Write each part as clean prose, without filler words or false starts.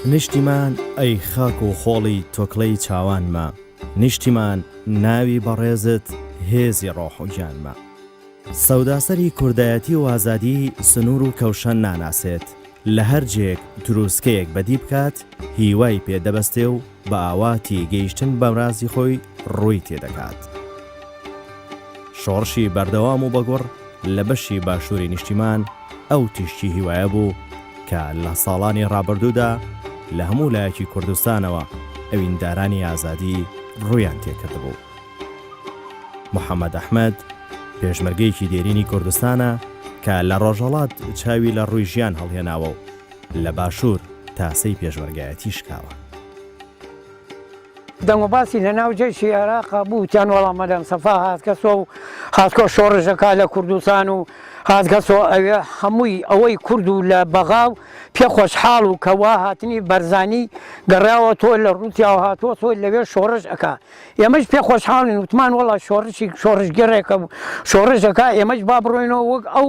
نیشتیمان ئەی خاک و خۆڵی تۆکڵەی چاوانمە، نیشتیمان ناوی بەڕێزت هێزی ڕۆح و گیانمە. سەوداسەری کوردایەتی و ئازادی سنوور و کەوشەن ناناسێت، لە هەر جێک دروستکەیەک بەدی بکات هیوای پێدەبەستێ و بە ئاواتی گەیشتن بەمرازی خۆی ڕووی تێدەکات. شۆڕشی بەردەوام و بەگوڕ لە بەشی باشووری نیشتیمان ئەو تیشتی هیوایە بوو کە لە ساڵانی ڕابردوودا لە هەموو لایەکی کوردستانەوە ئەویندارانی ئازادی ڕوویان تێکرد بوو. محەممەد ئەحمەد پێشمەرگەیەکی دێرینی کوردستانە کە لە ڕۆژهەڵات چاوی لە ڕووی ژیان هەڵهێناوە و لە باشوور تاسەی پێشمەرگایەتی شکاوە. دەنگوباسی لە ناو جێشی عێراقا بوو تیان وەڵام مەدەم سەفا هاتکەسۆ و هاتکۆ شۆڕژەکە لە کوردستان و هاتکەسۆ ئەوێ هەمووی ئەوەی کورد و لە بەغاو پێ خۆشحاڵ و کەوا هاتنی بەرزانی گەڕاوە تۆ لە ڕووتیا و هاتووە تۆ لەوێ شۆڕژ ئەکا. ئێمەش پێ خۆشحاڵین وتمان وەڵا شۆڕژگەڕێکە شۆڕژەکە ئێمەش با بڕۆینەوە وەک ئەو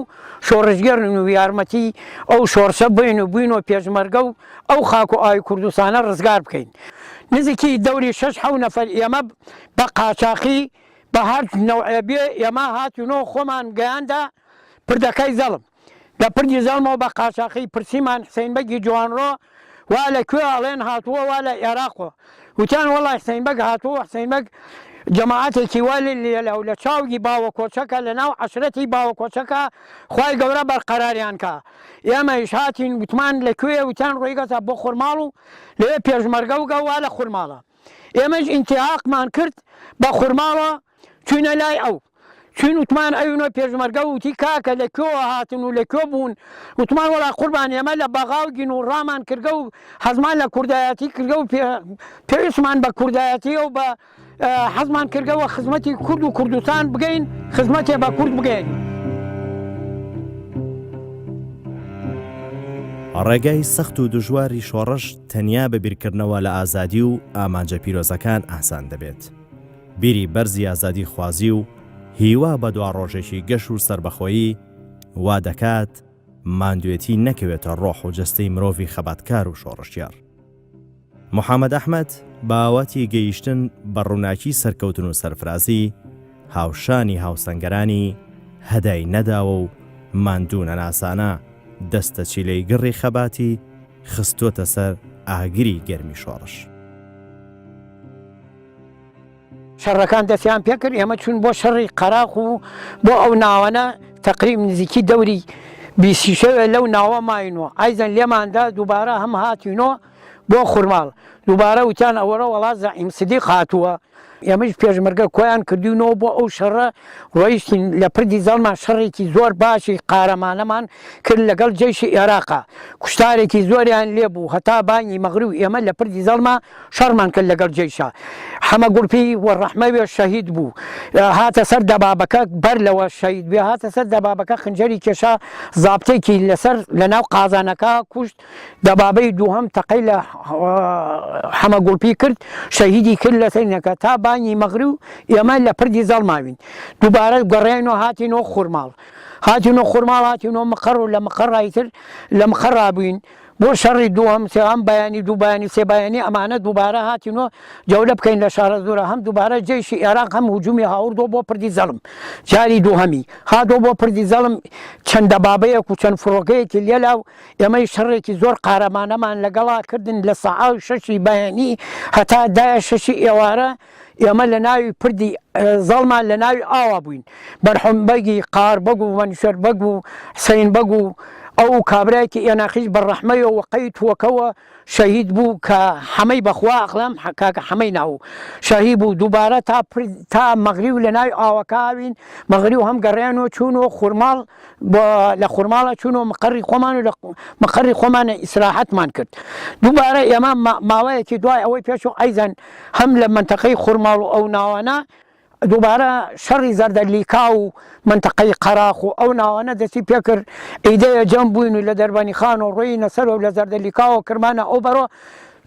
شۆڕژگەرن و یارمەتی ئەو شۆڕشە بین و بووینەوە پێشمەرگە و ئەو خاک و ئاوی کوردستانە ڕزگار بکەین. نزیکی دەوری 6-7 نەفەر ئێمە بە قاچاقی بە هەر نەوعێ بێ ئێمە هاتوونەوە خۆمان گەیاندا پردەکەی زەڵم. لە پردی زەڵمەوە بە قاچاقی پرسیمان حسەینبەگی جوانڕۆ وا لەکوێ ئەڵێن هاتووە وا لە عێراقەوە. وتیان وەڵای حسەینبەگ هاتووە. حسەینبەگ جەماعەتێکی وا لە چاوی باوە کۆچەکە لە ناو عەشرەتی باوە کۆچەکە خوای گەورە بەرقەراریان کە. ئێمەش هاتین وتمان لەکوێ وتیان ڕۆیگەسە بۆ خورماڵ و لەوێ پێشمەرگە وگە وا لە خورماڵە. ئێمەش ئینتیهاقمان کرد بە خورماڵە چوونە لای ئەو. چون وتمان ئەوینەوە پێشمەرگە وتی کاکە لەکوێوە هاتن و لەکوێ بوون. وتمان وەڵا قوربان ئێمە لە بەغاوگین و ڕامان کردگە و حەزمان لە کوردایەتی کردگە و پێویستمان بە کوردایەتی و بە حەزمان کردگەوە خزمەتی کورد و کوردستان بگەین، خزمەتێ بە کورد بگەین. ڕێگای سەخت و دژواری شۆڕش تەنیا بە بیرکردنەوە لە ئازادی و ئامانجە پیرۆزەکان ئاسان دەبێت. بیری بەرزی ئازادی خوازی و هیوا بە دوا ڕۆژێکی گەش و سربەخۆیی وا دەکات ماندوێتی نەکەوێتە ڕۆح و جەستەی مرۆڤی خەباتکار و شۆڕشیار. محەممەد ئەحمەد باوەتی گەیشتن بە ڕووناکی سەرکەوتن و سەرفرازی هاوشانی هاوسەنگەرانی هەدای نەداوە و ماندوو نەناسانە دەستە چیلەی گڕی خەباتی خستووەتە سەر ئاگری گەرمی شۆڕش. شەڕەکان دەستیان پێکرد ئێمە چون بۆ شەڕی قەراق و بۆ ئەو ناوەنە تەقریب نزیکی دەوری 26 لەو ناوە ماینەوە. ئایزەن لێماندا دووبارە هەم هاتوینەوە بۆ خورماڵ. دووبارە وتیان ئەوەرە وەڵا زەعیم سیدیق هاتووە. ئێمەش پێشمەرگە کۆیان کردوینەوە بۆ ئەو شەڕە ڕۆیشتین لە پردی زەڵمان شەڕێکی زۆر باشی قارەمانەمان کرد لەگەڵ جێشی عێراقا. کوشتارێکی زۆریان لێبوو هەتا بانی مەغرب ئێمە لە پردی زەڵما شەڕمان کرد لەگەڵ جێشا. حەمە گورپی وەڕەحمەوێ شەهید بوو. هاتە سەر دەبابەکە بەر لەوە شەهید بێ هاتە سەر دەبابەکە خنجەری کێشا زابتێکی لەسەر لە ناو قازانەکە کوشت. دەبابەی دووهەم تەقەی لە حەمە گورپی کرد شەهیدی کرد لە سەرینەکە تا بانی مەغرب ئێمە لە پردی زەڵماوین. دووبارە گەڕێنەوە هاتینەوە خورماڵ. هاتینەوە خورماڵ هاتینەوە مقڕ و لە مقڕایتر لە مقڕا بووین بۆ شەڕی دووهەم سێهەم بەیانی دوو بەیانی سێ بەیانی ئەمانە دووبارە هاتینەوە جەولە بکەین لە شارە زۆرە هەم دووبارە جێشی عێراق هەم هجوومی هاوردۆ بۆ پردی زەڵم جاری دووهەمی هاتۆ بۆ پردی زەڵم چەند دەبابەیەک و چەند فڕۆکەیەکی لێلاو ئێمەی شەڕێکی زۆر قارەمانەمان لەگەڵا کردن لە سەعاو شەشی بەیانی هەتا دایە شەشی ئێوارە ئێمە لە ناوی پردی زەڵمان لە ناوی ئاوا بووین. بەرحومبەگی قاربەگ و وەنشەربەگ و حسەینبەگ و ئەو کابراایکی ئێناخیش بەڕەحمەیە و قەیت وەکەوە شەهید بوو کە حەمەی بەخوا ئەقلام کاکە حەمەی ناو شەهید بوو. دووبارە تا مەغریب لە ناوی ئاوەکاوین مەغریب هەم گەڕیانەوە چوونەوە خورماڵ لە خورماڵە چوونەوە مقڕی خۆمان و لە مقڕی خۆمانە ئیسراحەتمان کرد. دووبارە ئێمە ماوەیەکی دوای ئەوەی پێش و ئەیزەن هەم لە منتەقەی خورماڵ و ئەو ناوانە دووبارە شەڕی زەردەلیکا و منتەقەی قەراق و ئەو ناوانە دەستی پێکرد ئیدەیە جەم بووین و لە دەربانی خان و ڕۆی نەسەر و لە زەردەلیکاوە کرمانە ئەو بەرۆ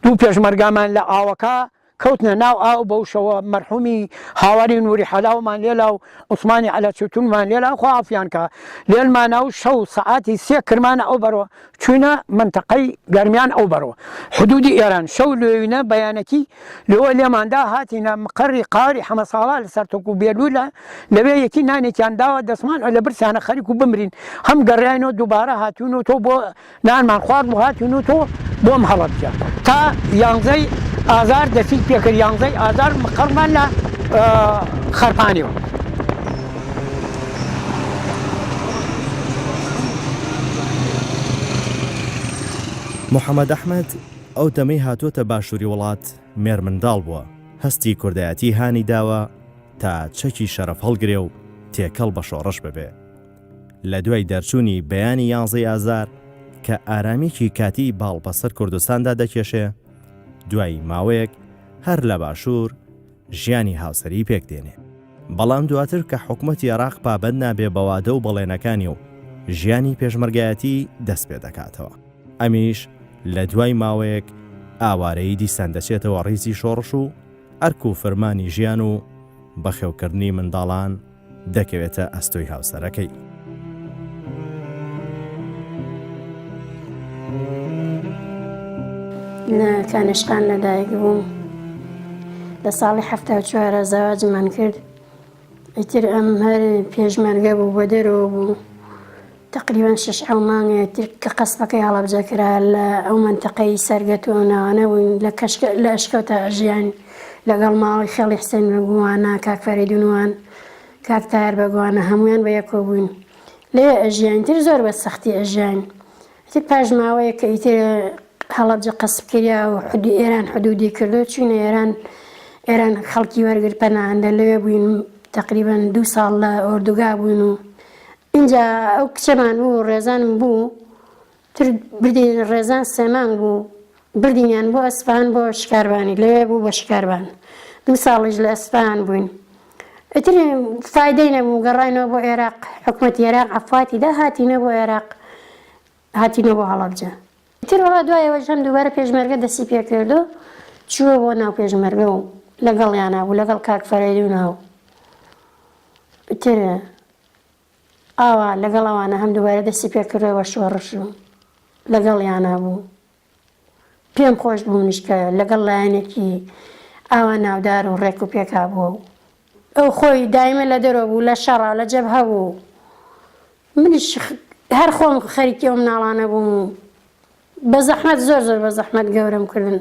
دوو پێشمەرگامان لە ئاوەکە کەوتنە ناو ئاو بەوشەوە مەرحومی هاواری نووری حەلاومان لێلا و عوسمانی عەلا چوتونمان لێلا خوا عافیان کە لێنمانە و شەو سەعاتی سێ کرمانە ئەو بەرەوە چوونە منتەقەی گەرمیان ئەو بەرەوە حدودی ئێران شەو لێوینە بەیانەتی لەوە لێماندا هاتینە مقڕی قاوری حەمە ساڵا لەسەر تۆک و بێلوولە لەوێ یەکی نانێکیان داوە دەسمان لە برسیانە خەریک و بمرین هەم گەڕیانەوە دووبارە هاتوون و تۆ بۆ نانمان خوارد و هاتوون و تۆ بۆم هەڵەبجە تا یانزەی ئازار دەستی پێکرد یانزەی ئازار مقڕمان لە خەرپانیەوە. محەممەد ئەحمەد ئەو دەمەی هاتوۆتە باشووری وڵات مێر منداڵ بووە هەستی کوردایەتی هانی داوە تا چەکی شەرەف هەڵگرێ و تێکەڵ بە شۆڕش ببێ. لە دوای دەرچوونی بەیانی یانزەی ئازار کە ئارامیکی کاتی باڵ بەسەر کوردستاندا دەکێشێ دوای ماوەیەک هەر لە باشوور ژیانی هاوسەری پێک دێنێ. بەڵام دواتر کە حکوومەتی عێراق پابەند نابێ بەوادە و بەڵێنەکانی و ژیانی پێشمەرگایەتی دەست پێ دەکاتەوە. ئەمیش لە دوای ماوەیەک ئاوارەی دیسان دەچێتەوە ڕیزی شۆڕش و ئەرک و فەرمانی ژیان و بەخێوکردنی منداڵان دەکەوێتە ئەستۆی هاوسەرەکەی. لە کانشقان لەدایک بووم لە ساڵی 1970 زەواجمان کرد ئیتر ئەم هەر پێشمەرگە بوو بۆ دەرەوە بوو تقریبا 6 مانگێ کە قەسبەکەی هەڵەبجە کرا لە ئەو منتەقەی سەرگەتۆ ناوانە بووین لە ئەشکەوتە ژیان لەگەڵ ماڵی خێڵی حسێن بەگووانە کاک فەریدونوان کاک تایەر بەگووانە هەمویان بە یەکۆ بووین لێ ئەژیان تر زۆر بە سەختی ئەژیان تر پاش ماوەیە کە ئیتر هەڵەبجە قەسب کریا و ئێران حدودی کردو چوینە ئێران خەڵکی وەرگرت پەناهەندە لەوێ بووین تقریبا 2 ساڵ لە ئۆردوگا بووین و اینجا ئەو کچەمان بوو ڕێزانم بوو تر بردین ڕێزان 3 مانگ بوو بردینیان بۆ ئەسپان بۆ شکاربانی لەوێ بوو بە شکاربان 2 ساڵیش لە ئەسپان بووین ئیتر فایدەی نەبوو گەڕاینەوە بۆ عێراق حکوومەتی عێراق عەفواتی دا هاتینە بۆ عێراق هاتینە بۆ هەڵەبجە ئیتر وەڵا دوایەوە ژەم دووبارە پێشمەرگە دەستی پێکردو چووە بۆ ناو پێشمەرگە و لەگەڵیانە بوو لەگەڵ کاک فەریدونە و ئیتر ئاوا لەگەڵ ئەوانە هەم دووبارە دەستی پێکردەوە شۆڕش و لەگەڵیانە بوو پێم خۆش بوو منیشکە لەگەڵ لایەنێکی ئاوا ناودار و ڕێک و پێکا بووە و ئەو خۆی دایمە لە دەرەوە بوو لە شەڕا لە جەبهە بوو منیش هەر خۆم خەریکی ئەو مناڵانە بووم بە زەحمەت زۆر بە زەحمەت گەورەم کردن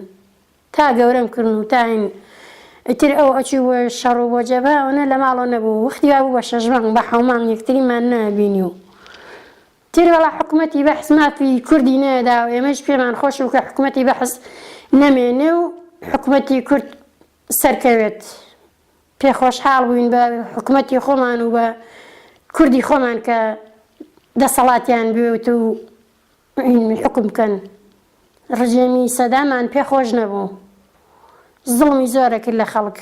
تا گەورەم کردن و تا این ئیتر ئەو ئەچوو بۆ شەڕ و بۆ جەبهە ئەوەنە لە ماڵەوە نەبوو وەختی وا بوو بە 6 مانگ بە 7 مانگ یەکتریمان نەبینی و تر وەڵا حکوومەتی بەحس مافی کوردی نەدا و ئێمەش پێمان خۆش و کە حکوومەتی بەحس نەمێنێ و حکوومەتی کورد سەرکەوێت پێخۆشحاڵ بووین بە حکوومەتی خۆمان و بە کوردی خۆمان کە دەسەڵاتیان بێت و حکم بکەن ڕژێمی سەدامان پێخۆش نەبوو زڵمی زۆرە کرد لە خەڵک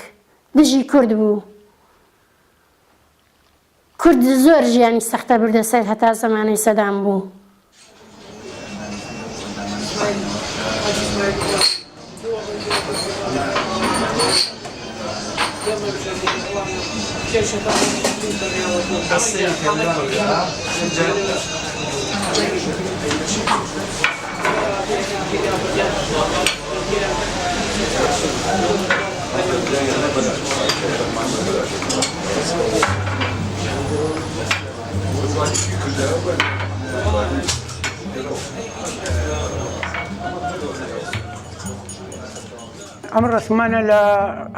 دژی کورد بوو کورد زۆر ژیانی سەختە بردە سەر هەتا زەمانەی سەدام بوو ئەم ڕسمانە لە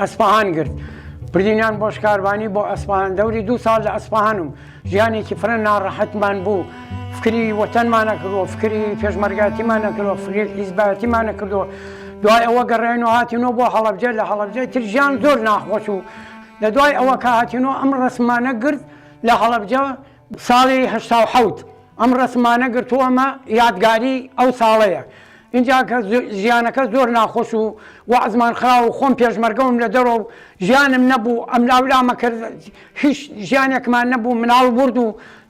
ئەسپاهان گرت بردینیان بۆ شکاربانی بۆ ئەسپاهان دەوری 2 ساڵ لە ئەسپاهانم ژیانێکی فرە ناڕەحەتمان بوو فکری وەتەنمان نەکردووە فکری پێشمەرگاتیمان نەکردووە فکری حیزبەتیمان نەکردووە دوای ئەوە گەڕێنەوە هاتینەوە بۆ هەڵەبجە لە هەڵەبجە تر ژیان زۆر ناخۆش و لە دوای ئەوە کە هاتینەوە ئەم ڕسمانە گرت لە هەڵەبجە ساڵی 1970 ئەم ڕسمانە گرتووەمە یادگاری ئەو ساڵەیە اینجا کە ژیانەکە زۆر ناخۆش و وەعزمان خراوە و خۆم پێشمەرگەم لە دەرەوە ژیانم نەبوو ئەم لاولامە کرد هیچ ژیانێکمان نەبوو مناڵ برد و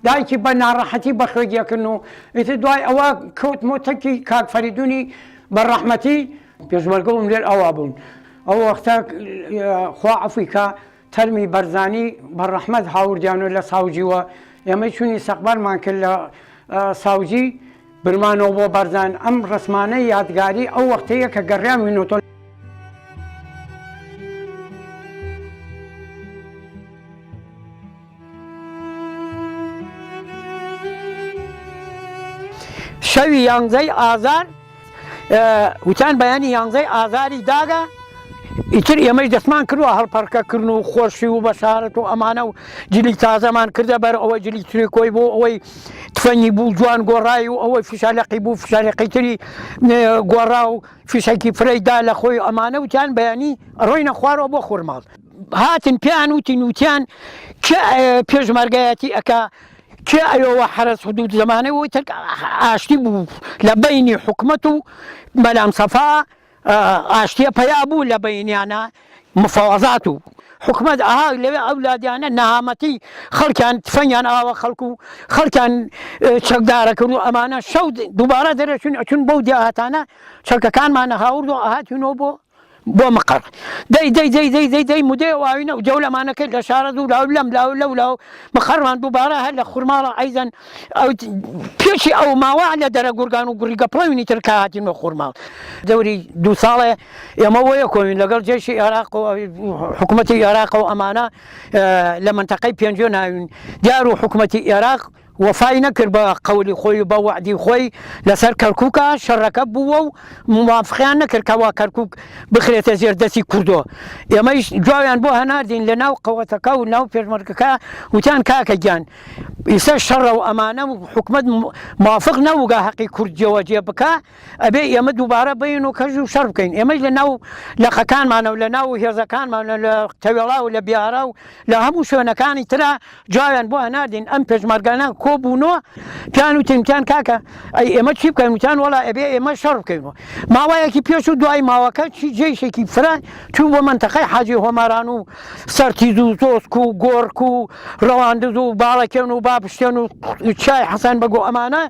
دایکی بە ناڕەحەتی بەخێگیەکردن و ئیتر دوای ئەوە کەوتمەوە تەکی کاک فەریدونی بەڕەحمەتی پێشمەرگەم لێر ئەوا بوون ئەو وەختە خوا عەفویکە تەرمی بەرزانی بەڕەحمەت هاوردیان و لە ساوجیوە ئێمە چوونی سەقبارمان کرد لە ساوجی برمانەوە بۆ بەرزان ئەم ڕسمانەی یادگاری ئەو وەختەیە کە گەڕیان وینۆتۆ شەوی 11 ئازار وتان بەیانی 11 ئازاری داگە ئیتر ئێمەش دەستمان کردووە هەڵپەرکەکردن و خۆشی و بەشارەت و ئەمانە و جلی تازەمان کردە بەر ئەوەی جلی ترێکۆی بۆ ئەوەی تفەنی بوو جوان گۆڕایی و ئەوەی فیشالەقی بوو فیشالەقی تری گۆڕا و فیشێکی فرەیدا لە خۆی ئەمانە وتیان بەیانی ڕۆینە خوارەوە بۆ خورماڵ هاتن پیان وتیان کە پێشمەرگایەتی ئەکا کێ ئەوە حرس حدود زمانەوەی تر ئاشتی بوو لە بینی حکومەت و بەلام سەفا ئاشتیە پیا بوو لە بینیانە مفاوەزات و حکومەت ئاها لەوێ ئەولادیانە نەهامەتی خەڵکیان تفەنیان ئاوە خەڵکو و خەڵکیان چەکدارەکرد و ئەمانە شەو دووبارە دەرەچون ئەچون بەو دیاهاتانە چەکەکانمانە هاورد و ئاهاتونەوە بۆ مەقەڕ دەی مودەی واوینە و جەولەمانەکەی لە شارە دوو لاو لەم لاو مەخەڕمان دووبارە هەر لە خورماڵە ئەیزەن پێشی ئەو ماوە لە دەرە گورگان و گوڕی گەپڵەوینی تر کە هاتینەوە خورماڵ دەوری 2 ساڵێ ئێمە وەیە کۆین لەگەڵ جێشی عێراق و حکوومەتی عێراق و ئەمانە لە منتەقەی پێنجۆ ناوین دیار و حکوومەتی عێراق وەفای نەکرد بە قەولی خۆی و بە وعدی خۆی لەسەر کەرکووکە شەڕەکە بووە و موافقیان نەکرد کەوا کەرکووک بخرێتە زێر دەستی کوردۆ ئێمەش جواویان بۆ هەناردین لە ناو قەوەتەکە و ناو پێشمەرگەکە وتیان کاکە گیان ئیسا شەڕە و ئەمانە و حکومەت موافق نەبووگا حەقی کورد جێوەجێ بکە ئەبێ ئێمە دووبارە بین و کەژ و شەڕ بکەین ئێمەش لە ناو لەقەکانمانە و لە ناو هێزەکانمانە لە تەوێڵا و لە بیارە و لە هەموو شوێنەکانی ترا جواویان بۆ هەناردین ئەم پێشمەرگانە کۆبوونەوە پیان وتیان کاکە ئەی ئێمە چی بکەین وتیان وەڵا ئەبێ ئێمە شەڕ بکەینەوە ماوەیەکی پێش و دوای ماوەکە چی جێیشێکی فرە چوو بۆ منتەقەی حاجی هۆماران و سەرتیز و تۆسک و گۆرک و ڕەواندز و باڵەکێن و بابشتێن و چای حەسەن بەگۆ ئەمانە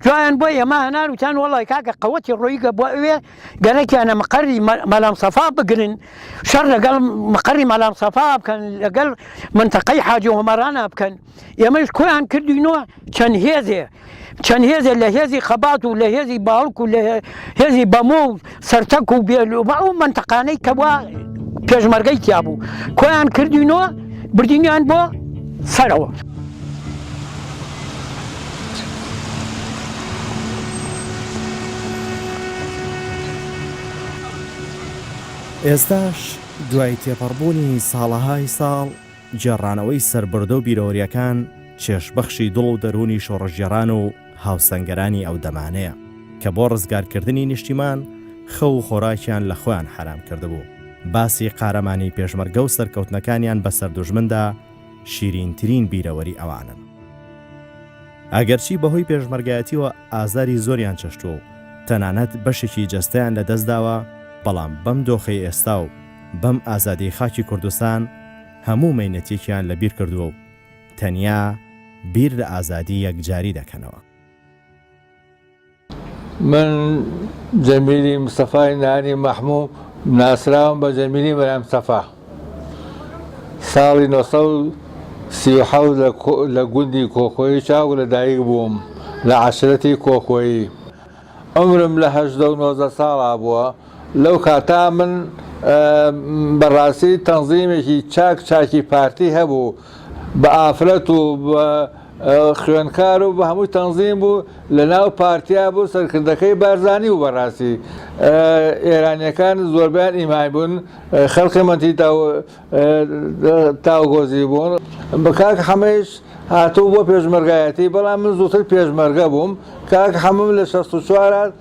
جوایان بۆ ئێمە هەنار وتیان وەڵی کاکە قەوەتی ڕۆیگە بۆ ئەوێ گەرەکیانە مەقەری مەلام سەفا بگرن شەڕ لەگەڵ مەقەری مەلام سەفا بکەن لەگەڵ منتەقەی حاجی هۆمارانە بکەن ئێمەش کۆیان کردوینەوە چەند هێزێ لە هێزی خەبات و لە هێزی باڵک و لە هێزی بەمۆ و سەرتەک و بێلوبا و منتەقانەی کەوا پێشمەرگەی تیا بوو کۆیان کردوینەوە بردینیان بۆ سەرەوە ئێستاش دوای تێپەڕبوونی ساڵەهای ساڵ جێڕانەوەی سەربردە و بیرۆریەکان چێشبەخشی دڵ و دەرونی شۆڕژگەڕان و هاوسەنگەرانی ئەو دەمانەیە کە بۆ ڕزگارکردنی نیشتیمان خەو و خۆراکیان لە خۆیان حرام کردبوو باسی قارەمانی پێشمەرگە و سەرکەوتنەکانیان بەسەر دوژمندا شیرینترین بیرەوەری ئەوانن ئەگەرچی بەهۆی پێشمەرگایەتیەوە ئازاری زۆریان چەشتووە و تەنانەت بەشێکی جەستەیان لەدەستداوە بەڵام بەم دۆخەی ئێستا و بەم ئازادی خاکی کوردستان هەموو مەینەتێکیان لەبیر کردووە و تەنیا بیر لە ئازادی یەکجاری دەکەنەوە. من جەمیلی مستەفای نانی مەحموو ناسراوم بە جەمیلی مەلام سەفا ساڵی 1937 لە گوندی کۆخۆیی چاو لەدایک بووم لە عەشرەتی کۆخۆیی عمرم لە 19 ساڵا بووە لەو کاتا من بەڕاستی تەنزیمێکی چاکی پارتی هەبوو بە ئافرەت و خوێنکار و بە هەمووی تەنزیم بوو لە ناو پارتیا بوو سەرکردەکەی بارزانی و بەڕاستی ئێرانیەکان زۆربیان ئیمای بوون خەڵقی منتی تاوگۆزی بوون بە کاک حەمەش هاتوو بۆ پێشمەرگایەتی بەڵام من زووتر پێشمەرگە بووم کاک حەمم لە 64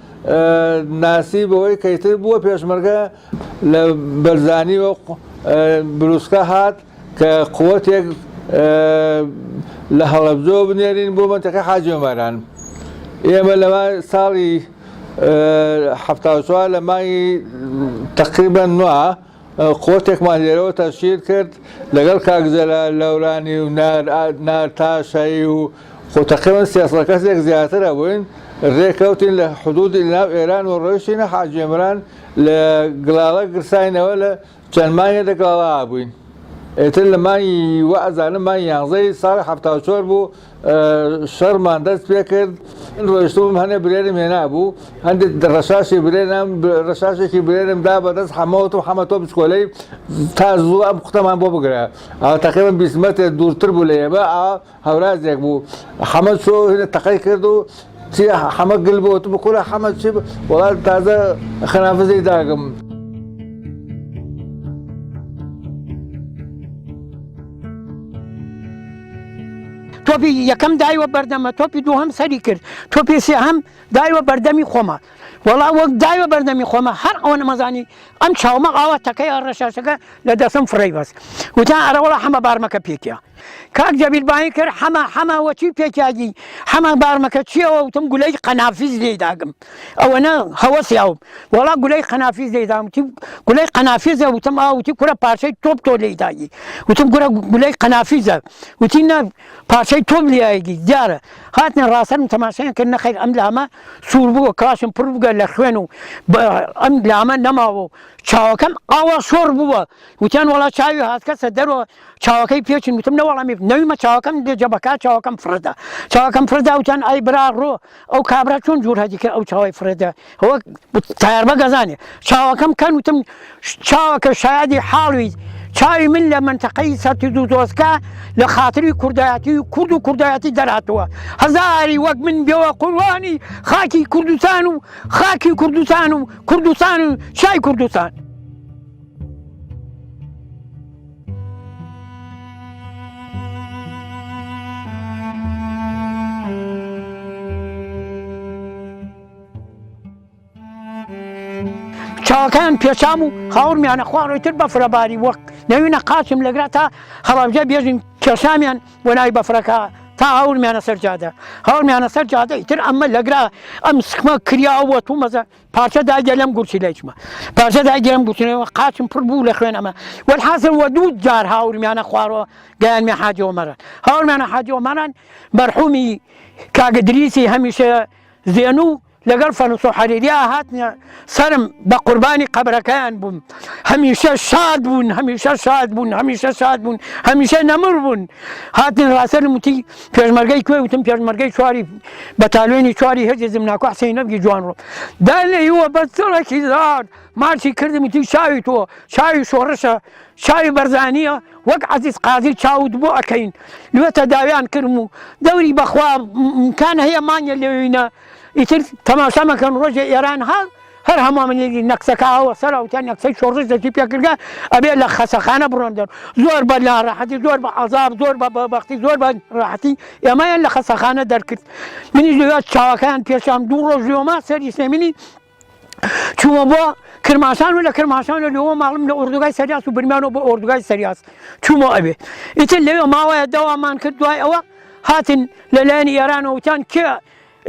ناسی بەوەی کەیتر بووە پێشمەرگە لە بەرزانی و بروسکە هات کە قووەتێک لە هەڵەبجۆ بنێرین بۆ منتەقەی حاجی هۆماران ئێمە لەمە ساڵی 74 لە مانگی تەقریبەن 9 قووەتێکمان لێرەوە تەشکیل کرد لەگەڵ کاکزەلە لەورانی و نار تاشایی و تەقریبەن 30 کەسێک زیاترە بووین ڕێکەوتین لە حدودی ناو ئێران و ڕۆیشتینە حاجی عیمران لە گڵاڵە گرساینەوە لە چەند مانگێ لە گڵاڵا بووین. ئێتر لە مانگی وەعزانە مانگی 11 ساڵی 74 بوو شەڕمان دەست پێ کرد. ڕۆیشتوم هەنێ برێرم هێنا بوو، هەندێک ڕەشاشی برێنم ڕەشاشێکی برێرم دا بەدەست حەمەوت و حەمە تۆ بچکۆلەی تا زوو ئەم قوتەمان بۆ بگرە. ئەوە تەقریبەن 20 مەتر دوورتر بوو لە ئێمە، ئەوە هەورازێک بوو. حەمە چۆ هێنە تەقەی کرد و چی حەمە گل بۆ تو بخورە حەمە چی وەڵات تازە خەنافزەی داگم. تۆپی یەکەم دایوە بەردەمە، تۆپی دووهەم سەری کرد، تۆپی سێهەم دایوە بەردەمی خۆمە. وەڵا وەک دایوە بەردەمی خۆمە هەر ئەوە نەمەزانی ئەم چاومە ئاوا تەکەی ڕەشاشەکە لە دەسم فڕی بەست. وتیان ئەرە وەڵا حەمە بارمەکە پێکیە. کاک جەبیل بانی کرد حەمە وەچی پێکیاگی حەمە بارمەکە چیەوە؟ وتم گولەی قەنافیز لێ داگم، ئەوەنە هەوەسیاوم. وەڵا گولەی قەنافیز لێ داگم، گولەی قەنافیزە. وتم وتی کورە پارچەی تۆپ تۆ لێ داگی. وتم کورە گولەی قەنافیزە. وتی نە پارچەی تۆپ لێیەگی دیارە. هاتنە ڕاستەرم تەماشایان کرد نەخەیر ئەم لامە سوور بووە، کاشم پڕ بگە لە خوێن و ئەم لامە نەماوە و چاوەکەم ئاوا شۆڕ بووە. وتیان وەڵا چاوی هاتکەسە دەرەوە چاوەکەی پێچین. وتم نەوەڵامی نەویمە چاوەکەم جەبەکە چاوەکەم فرەدا، چاوەکەم فرەدا. وتیان ئای برا ڕۆ ئەو کابرا چۆن جوور هەدی کرد ئەو چاوی فرەدا، ئەوە تایاربە گەزانێ چاوەکەم کەن. وتم چاوەکە شایدی حاڵوی چاوی من لە منتەقەی سەتی دوو دۆستکە لە خاتری کوردایەتی و کورد و کوردایەتی دەراتوە. هەزاری وەک من بێوە قوڕوانی خاکی کوردستان و خاکی کوردستان و کوردستان و شای کوردستان. چاوەکان پێچام و هاوڕمیانە خوارۆیتر بەفرەباری وەک نەوینە قاچم لەگرا تا هەڵابجە بێژین کێشامیان وەنای بەفرەکە تا هەوڵمیانە سەرجادە هەوڵمیانە سەرجادە ئیتر ئەمە لەگرا ئەم سکمە کریاوە تو مەزە پارچە داگە لەم گورچی لەیچمە پارچە داگە لەم گورچینەوە قاچم پڕ بوو لە خوێن ئەمە وەحاصل وە دوو جار هاوڕمیانە خوارەوە گەیانمێ حاجی عومەران هاوڕمیانە حاجی عومەران مەرحومی کاگە دریسی هەمیشە زێنوو لەگەڵ فەنوس و حەریریا هاتنە سرم بە قوربانی قەبرەکەیان بووم هەمیشە شاد بوون هەمیشە شاد بوون هەمیشە شاد بوون هەمیشە نەمر بوون هاتن ڕاستەرم وتی پێشمەرگەی کوێ وتم پێشمەرگەی چواری بەتالوێنی چواری هەرجێ زمناکو حسێن نەبگی جوان ڕۆ دا لەیوە بە چڵێکی زار ماچی کردم وتی چاوی تۆ چاوی شۆڕشە چاوی بەرزانیە وەک عەزیز قادر چاوت بۆ ئەکەین لێتە داویان کردم و دەوری بەخوا ئیمکان هەیە مانگە لێوینە ئیتر تەماشا مەکەن ڕۆژێ ئێران هەر هەموو منێکی نەکسەکەوە سەراوتیان نەکسەی شۆڕش دەستی پێکردگە ئەبێ لە خەسەخانە بڕۆن دەر زۆر بە ناڕەحەتی زۆر بە عەزاب زۆر بە بەبەختی زۆر بە ڕاحەتی ئێمەیان لە خەسەخانە دەرکرد منیش لەوێ چاوەکەیان پێشام دوو ڕۆژ لێوەما سەری سێمینی چوومە بۆ کرماشان و لە کرماشان لەوە ماڵم لە ئوردوگای سەریاس و برمیانەوە بۆ ئوردوگای سەریاس چوومە ئەبێ ئیتر لەوێ ماوەیە دەوامان کرد دوای ئەوە هاتن لەلایەنی ئێرانەوە وتیان کێ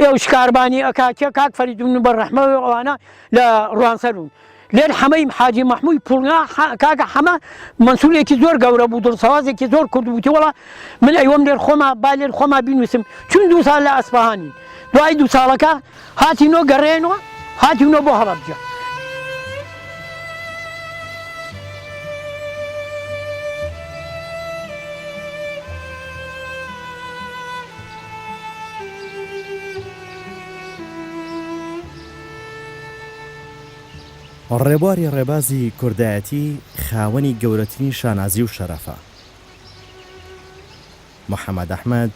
ئێو شکاربانی ئەکا کێ کاک فەریدون بەڕەحمەوە ئەوانە لە ڕوانسەرون لێن حەمەی حاجی مەحموود پوڵنا کاکە حەمە مەنسوولێکی زۆر گەورە بوو دڵسەوازێکی زۆر کورد بووتی وەڵا من ئەیوەم لێر خۆما با لێر خۆما بینویسم چون دوو ساڵ لە ئەسپەهانی دوای دوو ساڵەکە هاتینۆ گەڕێنەوە هاتینۆ بۆ هەڵەبجە ڕێبواری ڕێبازی کوردایەتی خاوەنی گەورەترین شانازی و شەرەفە محەممەد ئەحمەد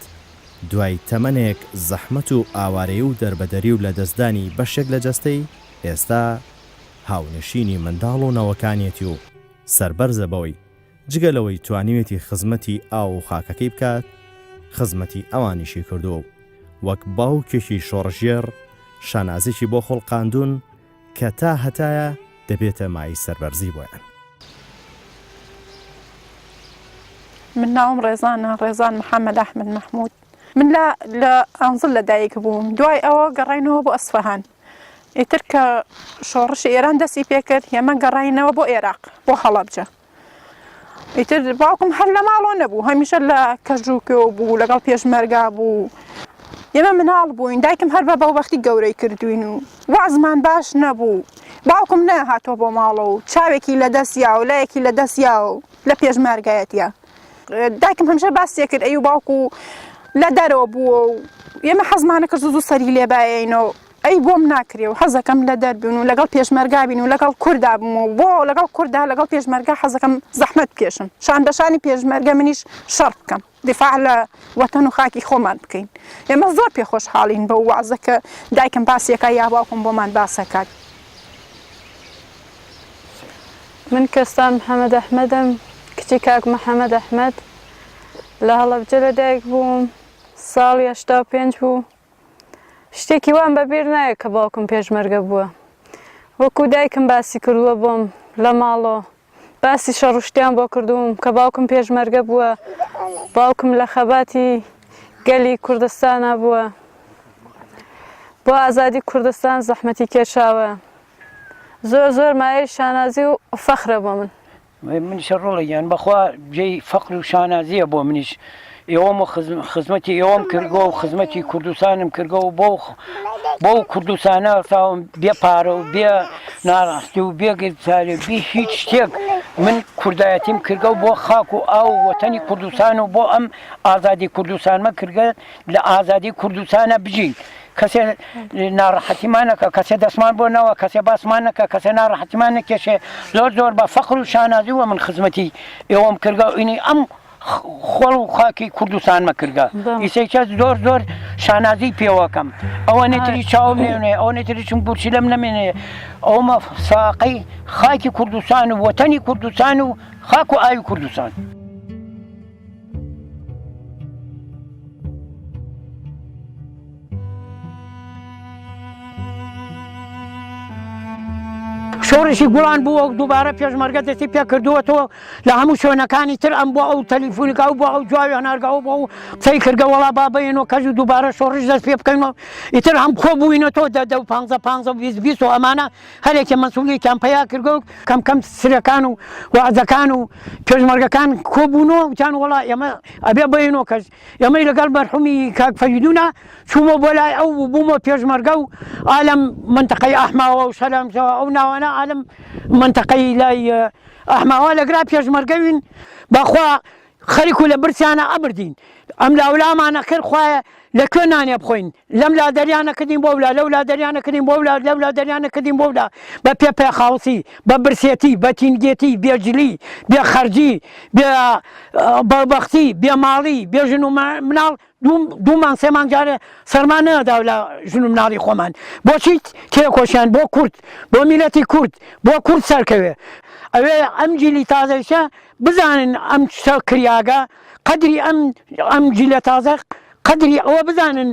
دوای تەمەنێک زەحمەت و ئاوارەیە و دەربەدەری و لە دەستدانی بەشێک لە جەستەی ئێستا هاونشینی منداڵ و نەوەکانیەتی و سەربەرزە بەوەی جگەلەوەی توانیوێتی خزمەتی ئاو و خاکەکەی بکات خزمەتی ئەوانیشی کردو و وەک باوکێکی شۆڕژێر شانازێکی بۆ خۆڵقاندون کە تا هەتایە دەبێتە مای سەربەرزی بۆیان من ناوم ڕێزان محەممەد ئەحمەد مەحموود من لە ئەنزل لەدایک بووم دوای ئەوە گەڕینەوە بۆ ئەسفەهان ئیتر کە شۆڕشی ئێران دەستی پێکرد هێمە گەڕینەوە بۆ عێراق بۆ هەڵەبجە ئیتر باوکم هەر لە ماڵۆ نەبوو هەمیشە لە کەژووکێ بوو لەگەڵ پێشمەرگا بوو ئێمە مناڵ بووین دایکم هەر بە بەوبەختی گەورەی کردوین و وازمان باش نەبوو باوکم نەهاتۆ بۆ ماڵە و چاوێکی لە دەستیا و لایەکی لە دەستیا و لە پێشمەرگایەتە دایکم هەمیشە باسی کرد ئەی و باوکو لە دەرەوە بووە و ئێمە حەزمانە کرد زوو سەری لێبایەینەوە ئەی بۆم ناکرێ و حەزەکەم لە دەربوون و لەگەڵ پێشمەرگا بین و لەگەڵ کووردا بووم و بۆ لەگەڵ کووردا لەگەڵ پێشمەرگا حەزەکەم زەحمەت بکێشم شان بەشانی پێشمەرگە منیش شەڕ بکەم دیفاع لە وەتەن و خاکی خۆمان بکەین ئێمە زۆر پێخۆشحاڵین بە وازە کە دایکم باسیەکە یا باوکم بۆمان باسەکات. من کەستان محەممەد ئەحمەدم کچی کاک محەممەد ئەحمەد لە هەڵەبجە لەدایک بووم ساڵی 85 بوو شتێکی وان بەبیر نایە کە باوکم پێشمەرگە بووە وەکو دایکم باسی کردووە بۆم لە ماڵەوە باسی شەڕشتیان بۆ کردوم کە باوکم پێشمەرگە بووە باوکم لە خەباتی گەلی کوردستانە بووە بۆ ئازادی کوردستان زەحمەتی کێشاوە زۆر زۆر مایەی شانازی و فەخرە بۆ منیش ڕۆڵەیان بەخوا جێی فەقر و شانازیە بۆ منیش ئێوەم خزمەتی ئێوەم کردگۆ و خزمەتی کوردستانم کردگە و بۆ کوردستانە تاوم بێ پارە و بێ ناڕاستی و بێگرتارێ بێ هیچ شتێک من کوردایەتیم کردگە و بۆ خاک و ئاو وەتەنی کوردستان و بۆ ئەم ئازادی کوردستانمە کردگە لە ئازادی کوردستانە بژین کەسێ ناڕەحەتیمان نەکە کەسێ دەستمان بۆ نەوە کەسێ باسمان نەکە کەسێ ناڕەحەتیمان نەکێشێ زۆر زۆر بە فەقر و شانازی وە من خزمەتی ئێوەم کردگە و ئینی ئەم خۆڵ و خاکی کوردستانمە کردگە ئیسێکە زۆر زۆر شانازی پێوەکەم ئەوە نێتری چاوم نێنێ ئەو نێتری چون بورچی لەم نەمێنێ ئەومە ساقەی خاکی کوردستان و وەتەنی کوردستان و خاک و ئاوی کوردستان. شۆڕشی گوڵان بووە و دووبارە پێشمەرگە دەستی پێ کردووەتەوە لە هەموو شوێنەکانی تر ئەم بۆ ئەو تەلیفۆنیکا و بۆ ئەو جواوی هەنارگاو بۆ ئەو قسەی کردگە وەڵا با بێنەوە کەژ و دووبارە شۆڕش دەست پێ بکەینەوە ئیتر هەم خۆ بووینەتەوە 15 و ئەمانە هەرێکە مەسئولیتیان پەیا کردگە و کەم کەم سرەکان و وعزەکان و پێشمەرگەکان کۆبوونەوە وتیان وەڵا ئێمە ئەبێ بێنەوە کەس ئێمەی لەگەڵ مەرحومی کاک فەریدونە چوومە بۆ لای ئەو بوومە پێشمەرگە و ئالەم منتەقەی ئەحماوە و شەلەمچەوە ئەو ناوانە ئالەم منتەقەی لای ئەحماوە لەگرا پێشمەرگەوین بەخوا خەریک و لە برسیانە ئەبردین ئەم لاولامانە کرد خوایە لەکوێ نانێ بخۆین لەم لا دەریانە کردین بۆ ولا لەو لا دەریانە کردین بۆ ولا لەو لا دەریانە کردین بۆ ولا بە پێخاوسی بە برسێتی بە تینگێتی بێجلی بێ خەرجی بێ بەڵبەختی بێ ماڵی بێ ژن و مناڵ دوومان سێمان جارێ سەرمان نەدا لە ژن و مناڵی خۆمان بۆچی تێکۆشیان بۆ کورد بۆ میلەتی کورد بۆ کورد سەرکەوێ ئەوێ ئەم جیلی تازەیشە بزانن ئەم کریاگە قەدری ئەم جیلە تازە قەدری ئەوە بزانن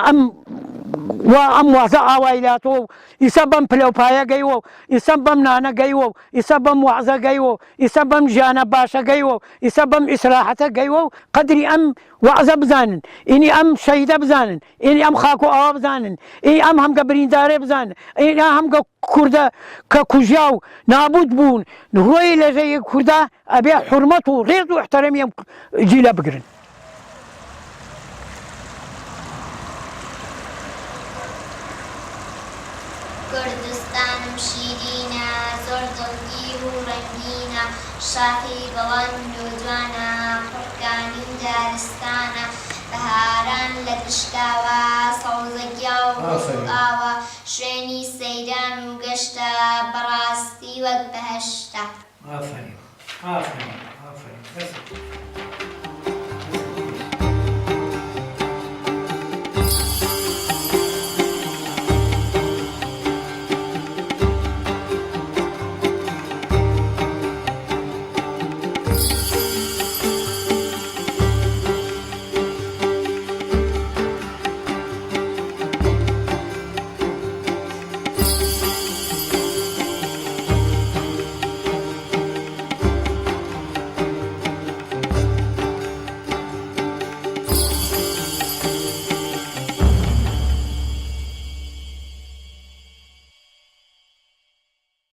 ئەم وازە ئاوایلاتەوە و ئیسا بەم پلەپایە گەیوە و ئیسا بەم نانە گەیوە و ئیسا بەم وازە گەیوە و ئیسا بەم ژیانە باشە گەیوە و ئیسا بەم ئیسراحەتە گەیوە و قەدری ئەم وازە بزانن ئینی ئەم شەیدە بزانن ئینی ئەم خاک و ئاوا بزانن ئینی ئەم هەمگە بریندارێ بزانن ئینی هەمگە کووردە کە کوژیا و نابود بوون هۆی لەژەیە کووردە ئەبێ حورمەت و ڕێز و احتەرەمی ئەم جیلە بگرن. کوردستانم شیرینە زۆر دڵگیر و ڕەنگینە شاخی بەڵند و جوانە قورکانی و دارستانە بەهاران لە تشکاوە سەوزەگیا و ئاوە شوێنی سەیران و گەشتە بەڕاستی وەک بەهەشتە.